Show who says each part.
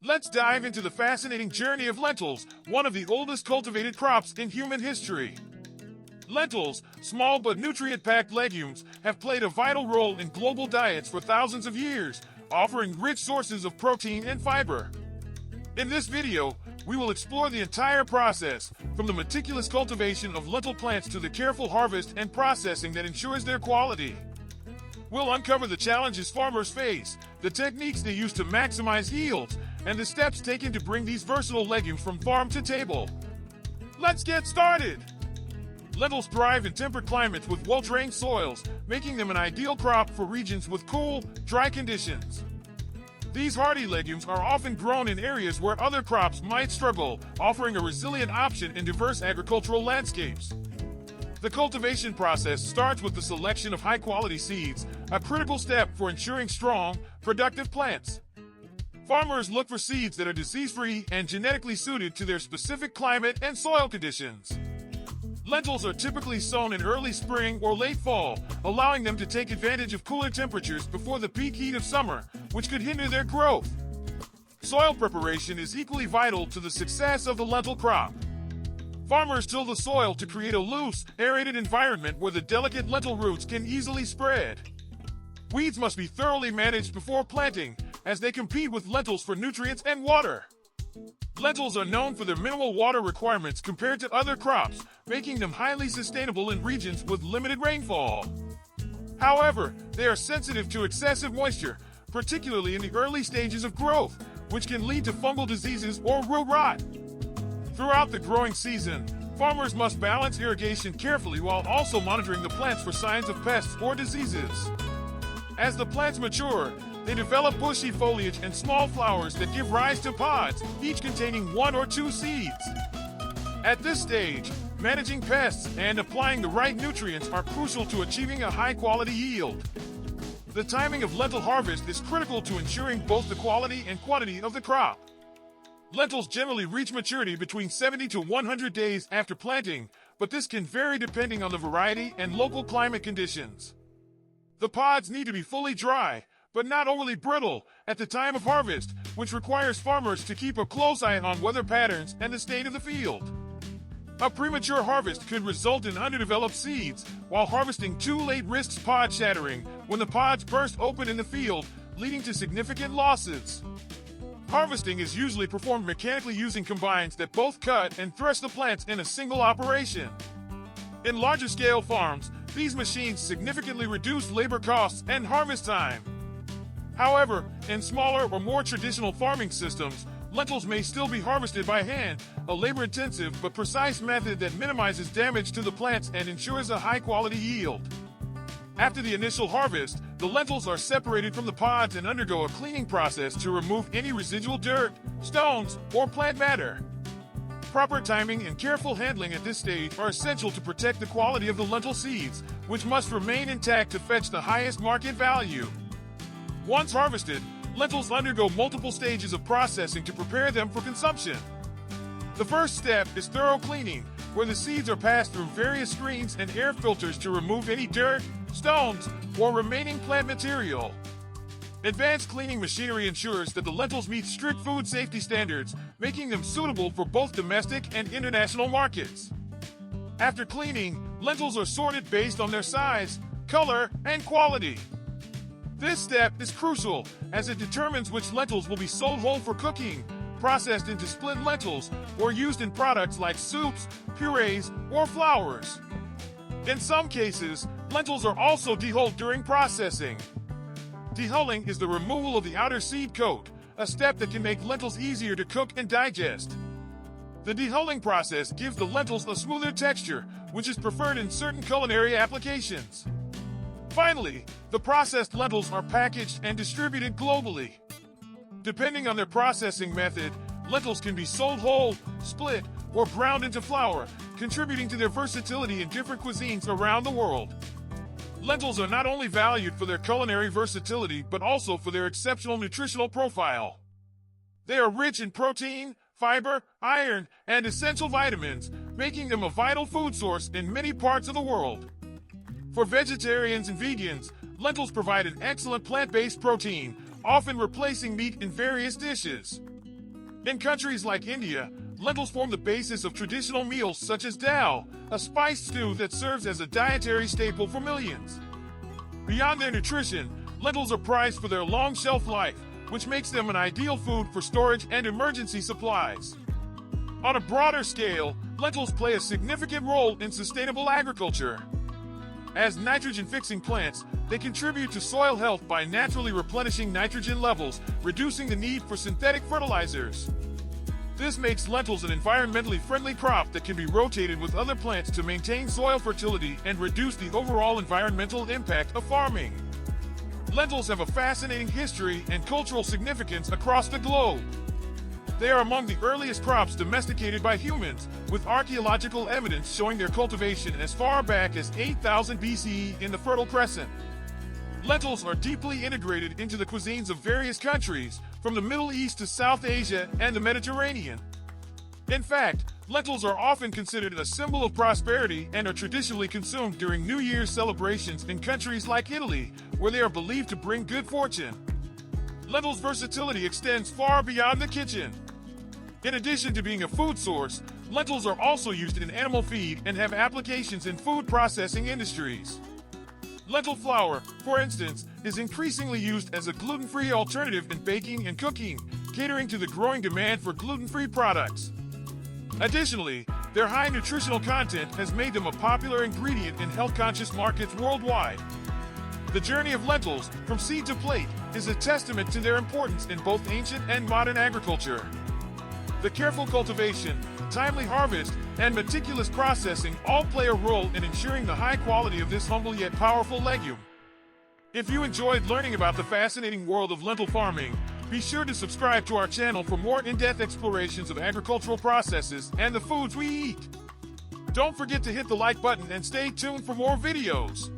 Speaker 1: Let's dive into the fascinating journey of lentils, one of the oldest cultivated crops in human history. Lentils, small but nutrient-packed legumes, have played a vital role in global diets for thousands of years, offering rich sources of protein and fiber. In this video, we will explore the entire process, from the meticulous cultivation of lentil plants to the careful harvest and processing that ensures their quality. We'll uncover the challenges farmers face, the techniques they use to maximize yields, and the steps taken to bring these versatile legumes from farm to table. Let's get started! Lentils thrive in temperate climates with well-drained soils, making them an ideal crop for regions with cool, dry conditions. These hardy legumes are often grown in areas where other crops might struggle, offering a resilient option in diverse agricultural landscapes. The cultivation process starts with the selection of high-quality seeds, a critical step for ensuring strong, productive plants. Farmers look for seeds that are disease-free and genetically suited to their specific climate and soil conditions. Lentils are typically sown in early spring or late fall, allowing them to take advantage of cooler temperatures before the peak heat of summer, which could hinder their growth. Soil preparation is equally vital to the success of the lentil crop. Farmers till the soil to create a loose, aerated environment where the delicate lentil roots can easily spread. Weeds must be thoroughly managed before planting, as they compete with lentils for nutrients and water. Lentils are known for their minimal water requirements compared to other crops, making them highly sustainable in regions with limited rainfall. However, they are sensitive to excessive moisture, particularly in the early stages of growth, which can lead to fungal diseases or root rot. Throughout the growing season, farmers must balance irrigation carefully while also monitoring the plants for signs of pests or diseases. As the plants mature, they develop bushy foliage and small flowers that give rise to pods, each containing 1 or 2 seeds. At this stage, managing pests and applying the right nutrients are crucial to achieving a high-quality yield. The timing of lentil harvest is critical to ensuring both the quality and quantity of the crop. Lentils generally reach maturity between 70 to 100 days after planting, but this can vary depending on the variety and local climate conditions. The pods need to be fully dry, but not overly brittle, at the time of harvest, which requires farmers to keep a close eye on weather patterns and the state of the field. A premature harvest could result in underdeveloped seeds, while harvesting too late risks pod shattering when the pods burst open in the field, leading to significant losses. Harvesting is usually performed mechanically using combines that both cut and thresh the plants in a single operation. In larger scale farms, these machines significantly reduce labor costs and harvest time. However, in smaller or more traditional farming systems, lentils may still be harvested by hand, a labor-intensive but precise method that minimizes damage to the plants and ensures a high-quality yield. After the initial harvest, the lentils are separated from the pods and undergo a cleaning process to remove any residual dirt, stones, or plant matter. Proper timing and careful handling at this stage are essential to protect the quality of the lentil seeds, which must remain intact to fetch the highest market value. Once harvested, lentils undergo multiple stages of processing to prepare them for consumption. The first step is thorough cleaning, where the seeds are passed through various screens and air filters to remove any dirt, stones, or remaining plant material. Advanced cleaning machinery ensures that the lentils meet strict food safety standards, making them suitable for both domestic and international markets. After cleaning, lentils are sorted based on their size, color, and quality. This step is crucial, as it determines which lentils will be sold whole for cooking, processed into split lentils, or used in products like soups, purees, or flours. In some cases, lentils are also dehulled during processing. Dehulling is the removal of the outer seed coat, a step that can make lentils easier to cook and digest. The dehulling process gives the lentils a smoother texture, which is preferred in certain culinary applications. Finally, the processed lentils are packaged and distributed globally. Depending on their processing method, lentils can be sold whole, split, or ground into flour, contributing to their versatility in different cuisines around the world. Lentils are not only valued for their culinary versatility, but also for their exceptional nutritional profile. They are rich in protein, fiber, iron, and essential vitamins, making them a vital food source in many parts of the world. For vegetarians and vegans, lentils provide an excellent plant-based protein, often replacing meat in various dishes. In countries like India, lentils form the basis of traditional meals such as dal, a spiced stew that serves as a dietary staple for millions. Beyond their nutrition, lentils are prized for their long shelf life, which makes them an ideal food for storage and emergency supplies. On a broader scale, lentils play a significant role in sustainable agriculture. As nitrogen-fixing plants, they contribute to soil health by naturally replenishing nitrogen levels, reducing the need for synthetic fertilizers. This makes lentils an environmentally friendly crop that can be rotated with other plants to maintain soil fertility and reduce the overall environmental impact of farming. Lentils have a fascinating history and cultural significance across the globe. They are among the earliest crops domesticated by humans, with archaeological evidence showing their cultivation as far back as 8000 BCE in the Fertile Crescent. Lentils are deeply integrated into the cuisines of various countries, from the Middle East to South Asia and the Mediterranean. In fact, lentils are often considered a symbol of prosperity and are traditionally consumed during New Year's celebrations in countries like Italy, where they are believed to bring good fortune. Lentils' versatility extends far beyond the kitchen. In addition to being a food source, lentils are also used in animal feed and have applications in food processing industries. Lentil flour, for instance, is increasingly used as a gluten-free alternative in baking and cooking, catering to the growing demand for gluten-free products. Additionally, their high nutritional content has made them a popular ingredient in health-conscious markets worldwide. The journey of lentils, from seed to plate, is a testament to their importance in both ancient and modern agriculture. The careful cultivation, timely harvest, and meticulous processing all play a role in ensuring the high quality of this humble yet powerful legume. If you enjoyed learning about the fascinating world of lentil farming, be sure to subscribe to our channel for more in-depth explorations of agricultural processes and the foods we eat. Don't forget to hit the like button and stay tuned for more videos.